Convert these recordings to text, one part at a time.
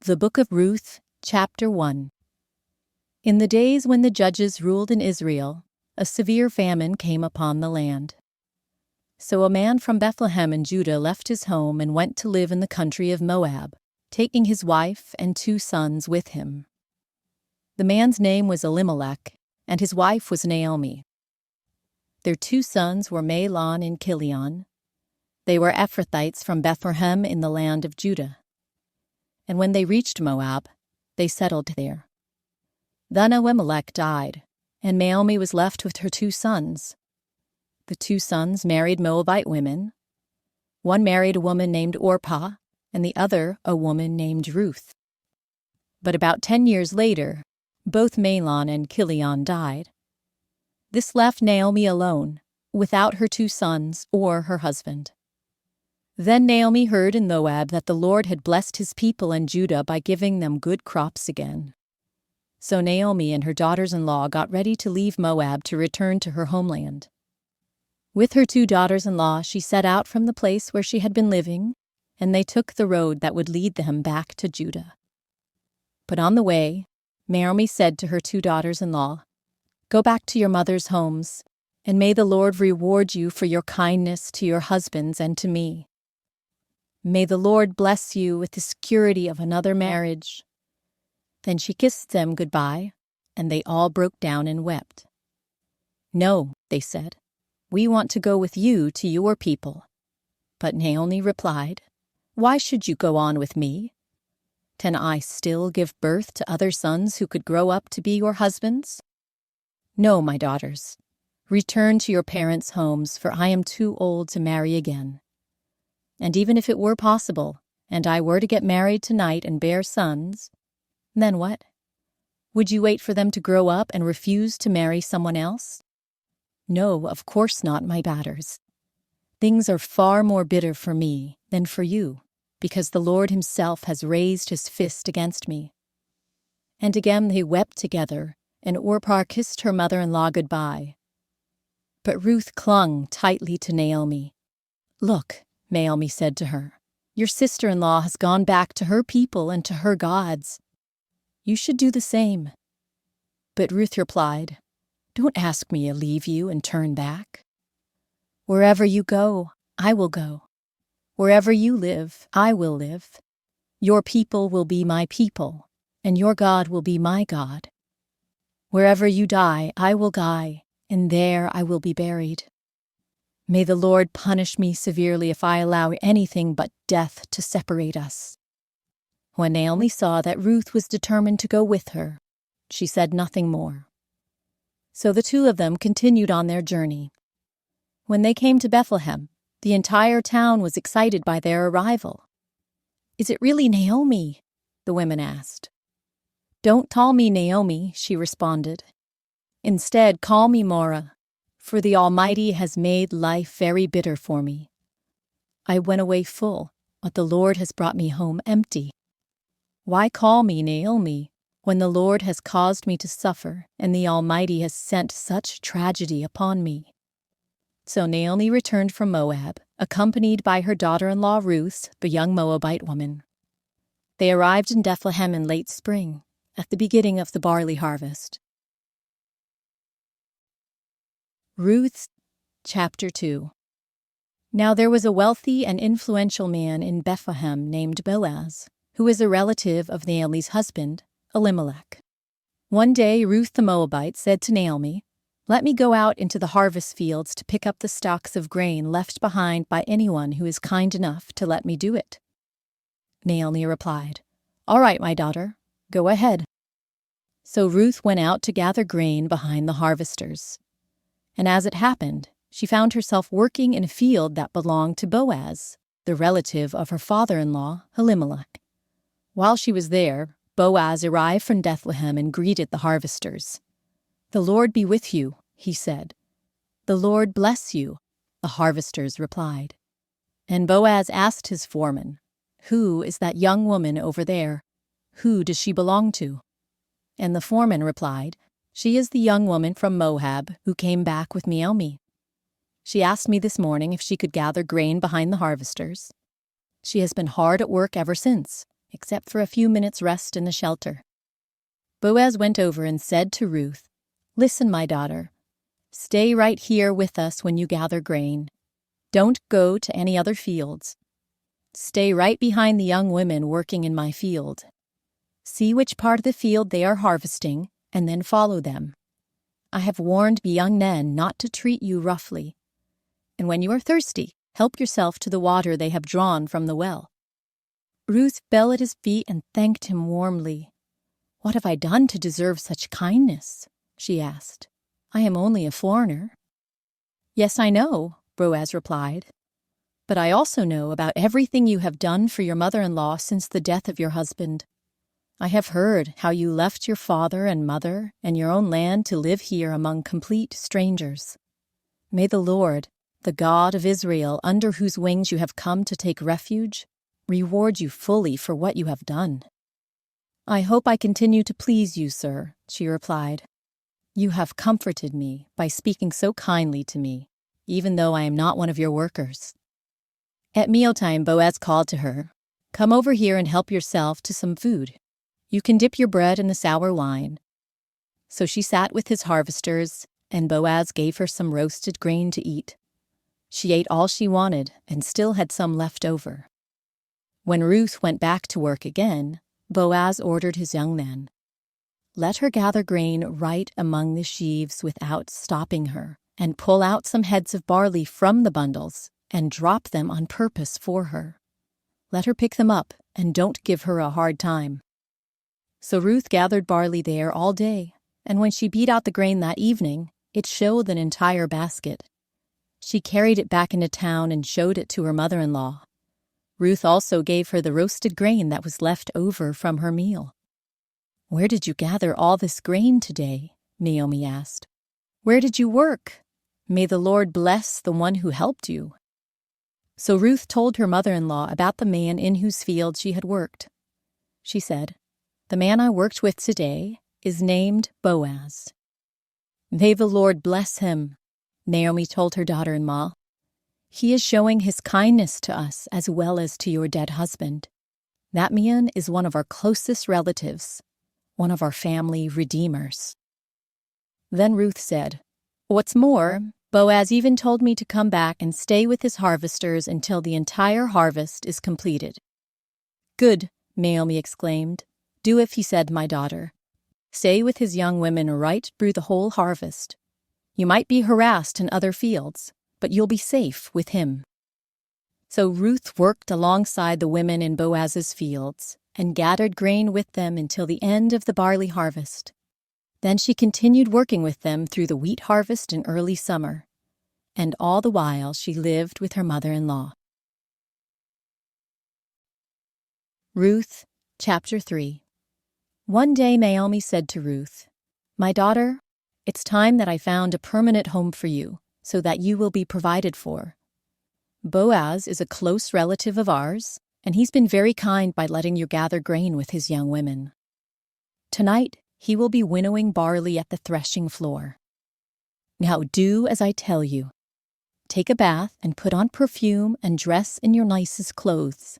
The Book of Ruth, Chapter 1. In the days when the judges ruled in Israel, a severe famine came upon the land. So a man from Bethlehem in Judah left his home and went to live in the country of Moab, taking his wife and 2 sons with him. The man's name was Elimelech, and his wife was Naomi. Their 2 sons were Mahlon and Chilion. They were Ephrathites from Bethlehem in the land of Judah. And when they reached Moab, they settled there. Then Elimelech died, and Naomi was left with her 2 sons. The 2 sons married Moabite women. One married a woman named Orpah, and the other a woman named Ruth. But about 10 years later, both Mahlon and Chilion died. This left Naomi alone, without her 2 sons or her husband. Then Naomi heard in Moab that the Lord had blessed his people in Judah by giving them good crops again. So Naomi and her daughters-in-law got ready to leave Moab to return to her homeland. With her 2 daughters-in-law, she set out from the place where she had been living, and they took the road that would lead them back to Judah. But on the way, Naomi said to her 2 daughters-in-law, "Go back to your mother's homes, and may the Lord reward you for your kindness to your husbands and to me. May the Lord bless you with the security of another marriage." Then she kissed them goodbye, and they all broke down and wept. "No," they said, "we want to go with you to your people." But Naomi replied, "Why should you go on with me? Can I still give birth to other sons who could grow up to be your husbands? No, my daughters, return to your parents' homes, for I am too old to marry again. And even if it were possible, and I were to get married tonight and bear sons, then what? Would you wait for them to grow up and refuse to marry someone else? No, of course not, my daughters. Things are far more bitter for me than for you, because the Lord himself has raised his fist against me." And again they wept together, and Orpah kissed her mother-in-law goodbye. But Ruth clung tightly to Naomi. "Look," Naomi said to her, "your sister-in-law has gone back to her people and to her gods. You should do the same." But Ruth replied, "Don't ask me to leave you and turn back. Wherever you go, I will go. Wherever you live, I will live. Your people will be my people, and your God will be my God. Wherever you die, I will die, and there I will be buried. May the Lord punish me severely if I allow anything but death to separate us." When Naomi saw that Ruth was determined to go with her, she said nothing more. So the 2 of them continued on their journey. When they came to Bethlehem, the entire town was excited by their arrival. "Is it really Naomi?" the women asked. "Don't call me Naomi," she responded. "Instead, call me Mara, for the Almighty has made life very bitter for me. I went away full, but the Lord has brought me home empty. Why call me Naomi when the Lord has caused me to suffer and the Almighty has sent such tragedy upon me?" So Naomi returned from Moab, accompanied by her daughter-in-law Ruth, the young Moabite woman. They arrived in Bethlehem in late spring, at the beginning of the barley harvest. Ruth, Chapter 2. Now there was a wealthy and influential man in Bethlehem named Boaz, who is a relative of Naomi's husband, Elimelech. One day Ruth the Moabite said to Naomi, "Let me go out into the harvest fields to pick up the stalks of grain left behind by anyone who is kind enough to let me do it." Naomi replied, "All right, my daughter, go ahead." So Ruth went out to gather grain behind the harvesters. And as it happened, she found herself working in a field that belonged to Boaz, the relative of her father-in-law, Elimelech. While she was there, Boaz arrived from Bethlehem and greeted the harvesters. "The Lord be with you," he said. "The Lord bless you," the harvesters replied. And Boaz asked his foreman, "Who is that young woman over there? Who does she belong to?" And the foreman replied, "She is the young woman from Moab who came back with Naomi. She asked me this morning if she could gather grain behind the harvesters. She has been hard at work ever since, except for a few minutes' rest in the shelter. Boaz went over and said to Ruth, "Listen, my daughter. Stay right here with us when you gather grain. Don't go to any other fields. Stay right behind the young women working in my field. See which part of the field they are harvesting, and then follow them. I have warned the young men not to treat you roughly. And when you are thirsty, help yourself to the water they have drawn from the well." Ruth fell at his feet and thanked him warmly. "What have I done to deserve such kindness?" she asked. "I am only a foreigner." "Yes, I know," Boaz replied. "But I also know about everything you have done for your mother-in-law since the death of your husband. I have heard how you left your father and mother and your own land to live here among complete strangers. May the Lord, the God of Israel, under whose wings you have come to take refuge, reward you fully for what you have done." "I hope I continue to please you, sir," she replied. "You have comforted me by speaking so kindly to me, even though I am not one of your workers." At mealtime, Boaz called to her, "Come over here and help yourself to some food. You can dip your bread in the sour wine." So she sat with his harvesters, and Boaz gave her some roasted grain to eat. She ate all she wanted and still had some left over. When Ruth went back to work again, Boaz ordered his young men, "Let her gather grain right among the sheaves without stopping her, and pull out some heads of barley from the bundles and drop them on purpose for her. Let her pick them up and don't give her a hard time." So Ruth gathered barley there all day, and when she beat out the grain that evening, it showed an entire basket. She carried it back into town and showed it to her mother-in-law. Ruth also gave her the roasted grain that was left over from her meal. "Where did you gather all this grain today?" Naomi asked. "Where did you work? May the Lord bless the one who helped you." So Ruth told her mother-in-law about the man in whose field she had worked. She said, "The man I worked with today is named Boaz." "May the Lord bless him," Naomi told her daughter-in-law. "He is showing his kindness to us as well as to your dead husband. That man is one of our closest relatives, one of our family redeemers." Then Ruth said, "What's more, Boaz even told me to come back and stay with his harvesters until the entire harvest is completed." "Good," Naomi exclaimed. "Do as he said, my daughter. Stay with his young women right through the whole harvest. You might be harassed in other fields, but you'll be safe with him." So Ruth worked alongside the women in Boaz's fields and gathered grain with them until the end of the barley harvest. Then she continued working with them through the wheat harvest in early summer, and all the while she lived with her mother-in-law. Ruth, chapter 3. One day Naomi said to Ruth, "My daughter, it's time that I found a permanent home for you, so that you will be provided for. Boaz is a close relative of ours, and he's been very kind by letting you gather grain with his young women. Tonight, he will be winnowing barley at the threshing floor. Now do as I tell you. Take a bath and put on perfume and dress in your nicest clothes.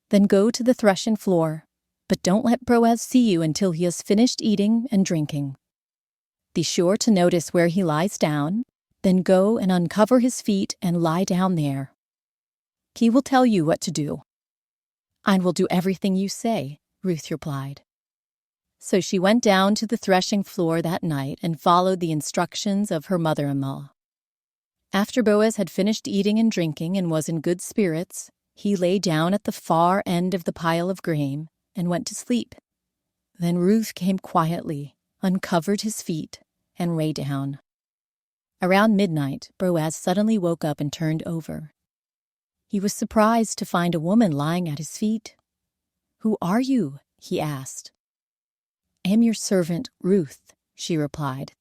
Then go to the threshing floor, but don't let Boaz see you until he has finished eating and drinking. Be sure to notice where he lies down, then go and uncover his feet and lie down there. He will tell you what to do." "I will do everything you say," Ruth replied. So she went down to the threshing floor that night and followed the instructions of her mother-in-law. After Boaz had finished eating and drinking and was in good spirits, he lay down at the far end of the pile of grain and went to sleep. Then Ruth came quietly, uncovered his feet, and lay down. Around midnight, Boaz suddenly woke up and turned over. He was surprised to find a woman lying at his feet. "Who are you?" he asked. "I am your servant, Ruth," she replied.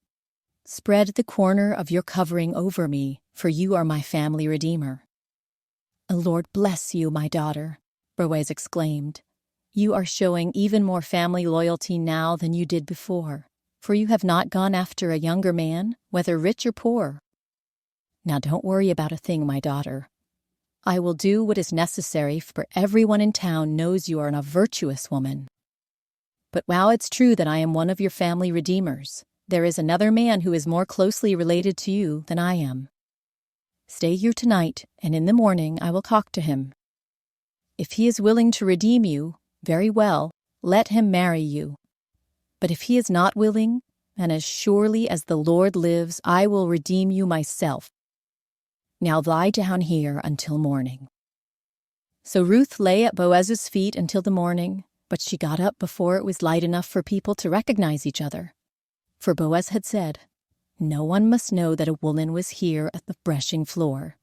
"Spread the corner of your covering over me, for you are my family redeemer." "The Lord bless you, my daughter," Boaz exclaimed. "You are showing even more family loyalty now than you did before, for you have not gone after a younger man, whether rich or poor. Now don't worry about a thing, my daughter. I will do what is necessary, for everyone in town knows you are a virtuous woman. But while it's true that I am one of your family redeemers, there is another man who is more closely related to you than I am. Stay here tonight, and in the morning I will talk to him. If he is willing to redeem you, very well, let him marry you. But if he is not willing, and as surely as the Lord lives, I will redeem you myself. Now lie down here until morning." So Ruth lay at Boaz's feet until the morning, but she got up before it was light enough for people to recognize each other. For Boaz had said, "No one must know that a woman was here at the threshing floor."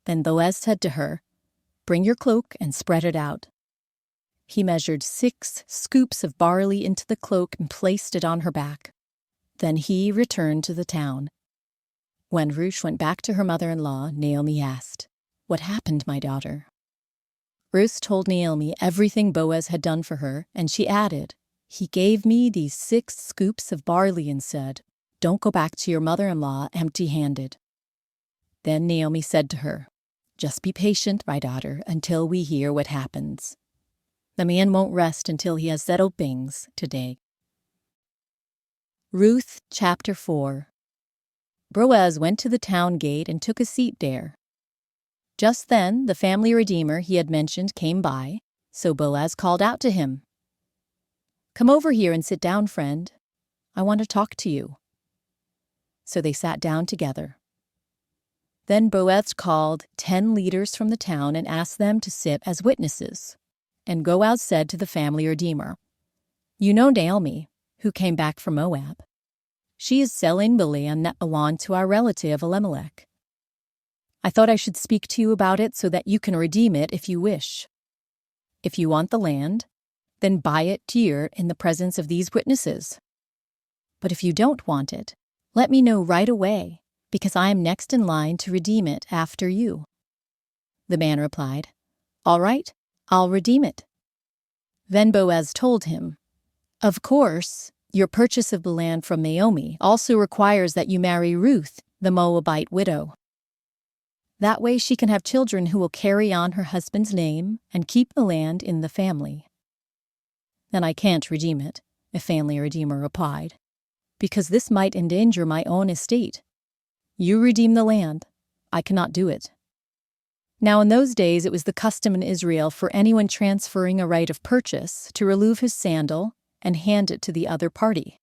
Then Boaz said to her, "Bring your cloak and spread it out." He measured 6 scoops of barley into the cloak and placed it on her back. Then he returned to the town. When Ruth went back to her mother-in-law, Naomi asked, "What happened, my daughter?" Ruth told Naomi everything Boaz had done for her, and she added, "He gave me these 6 scoops of barley and said, 'Don't go back to your mother-in-law empty-handed.'" Then Naomi said to her, "Just be patient, my daughter, until we hear what happens. The man won't rest until he has settled things today." Ruth chapter 4. Boaz went to the town gate and took a seat there. Just then the family redeemer he had mentioned came by, so Boaz called out to him, "Come over here and sit down, friend. I want to talk to you." So they sat down together. Then Boaz called 10 leaders from the town and asked them to sit as witnesses. And Boaz said to the family redeemer, "You know Naomi, who came back from Moab. She is selling the land that belonged to our relative Elimelech. I thought I should speak to you about it so that you can redeem it if you wish. If you want the land, then buy it dear in the presence of these witnesses. But if you don't want it, let me know right away, because I am next in line to redeem it after you." The man replied, "All right, I'll redeem it." Then Boaz told him, "Of course, your purchase of the land from Naomi also requires that you marry Ruth, the Moabite widow. That way she can have children who will carry on her husband's name and keep the land in the family." "Then I can't redeem it," a family redeemer replied, "because this might endanger my own estate. You redeem the land. I cannot do it." Now in those days it was the custom in Israel for anyone transferring a right of purchase to remove his sandal and hand it to the other party.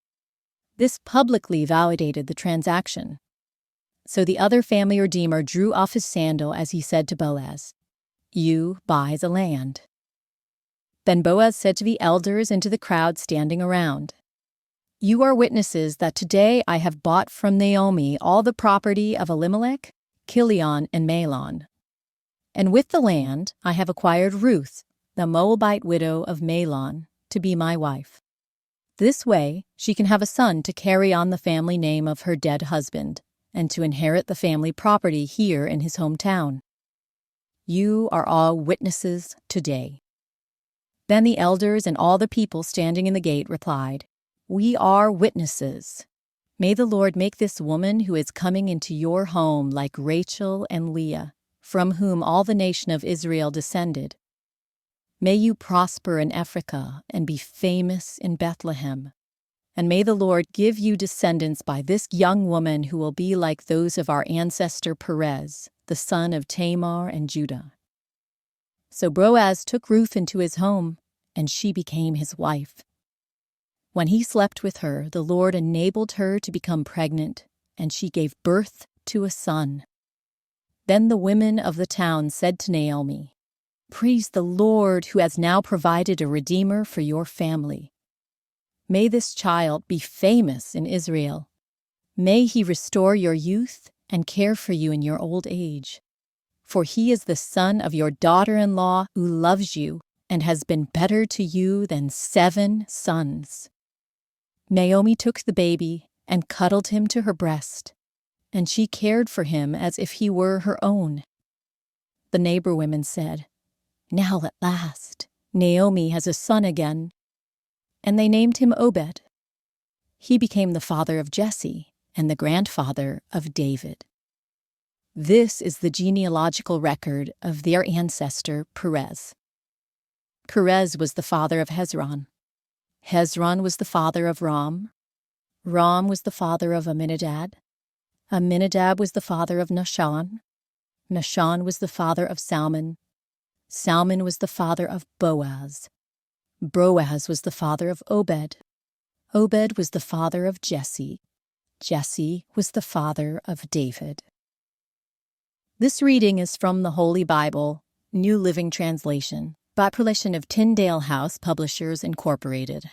This publicly validated the transaction. So the other family redeemer drew off his sandal as he said to Boaz, "You buy the land." Then Boaz said to the elders and to the crowd standing around, "You are witnesses that today I have bought from Naomi all the property of Elimelech, Chilion, and Mahlon. And with the land I have acquired Ruth, the Moabite widow of Mahlon, to be my wife. This way she can have a son to carry on the family name of her dead husband, and to inherit the family property here in his hometown. You are all witnesses today." Then the elders and all the people standing in the gate replied, "We are witnesses. May the Lord make this woman who is coming into your home like Rachel and Leah, from whom all the nation of Israel descended. May you prosper in Ephrathah and be famous in Bethlehem. And may the Lord give you descendants by this young woman who will be like those of our ancestor Perez, the son of Tamar and Judah." So Boaz took Ruth into his home, and she became his wife. When he slept with her, the Lord enabled her to become pregnant, and she gave birth to a son. Then the women of the town said to Naomi, "Praise the Lord who has now provided a redeemer for your family. May this child be famous in Israel. May he restore your youth and care for you in your old age. For he is the son of your daughter-in-law who loves you and has been better to you than 7 sons." Naomi took the baby and cuddled him to her breast, and she cared for him as if he were her own. The neighbor women said, "Now at last, Naomi has a son again." And they named him Obed. He became the father of Jesse and the grandfather of David. This is the genealogical record of their ancestor Perez. Perez was the father of Hezron. Hezron was the father of Ram. Ram was the father of Amminadab. Amminadab was the father of Nahshon. Nahshon was the father of Salmon. Salmon was the father of Boaz. Boaz was the father of Obed. Obed was the father of Jesse. Jesse was the father of David. This reading is from the Holy Bible, New Living Translation, by permission of Tyndale House Publishers, Incorporated.